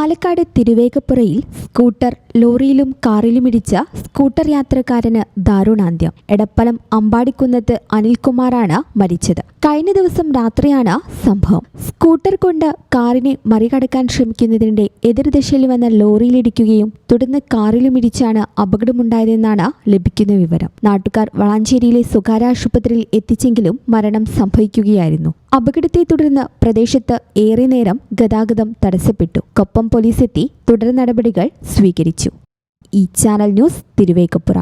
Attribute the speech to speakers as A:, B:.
A: Palakkad തിരുവേഗപ്പുറയിൽ scooter ലോറിയിലും കാറിലുമിടിച്ച scooter യാത്രക്കാരന് ദാരുണാന്ത്യം. എടപ്പലം അമ്പാടിക്കുന്നത്ത് അനിൽകുമാറാണ് മരിച്ചത്. കഴിഞ്ഞ ദിവസം രാത്രിയാണ് സംഭവം. സ്കൂട്ടർ കൊണ്ട് കാറിനെ മറികടക്കാൻ ശ്രമിക്കുന്നതിനിടെ എതിർദിശയിൽ വന്ന ലോറിയിലിടിക്കുകയും തുടർന്ന് കാറിലുമിടിച്ചാണ് അപകടമുണ്ടായതെന്നാണ് ലഭിക്കുന്ന വിവരം. നാട്ടുകാർ വളാഞ്ചേരിയിലെ സ്വകാര്യ ആശുപത്രിയിൽ എത്തിച്ചെങ്കിലും മരണം സംഭവിക്കുകയായിരുന്നു. അപകടത്തെ തുടർന്ന് പ്രദേശത്ത് ഏറെ നേരം ഗതാഗതം തടസ്സപ്പെട്ടു. കൊപ്പം പോലീസ് എത്തി തുടർ നടപടികൾ സ്വീകരിച്ചു. ഈ ചാനൽ ന്യൂസ് തിരുവേഗപ്പുറ.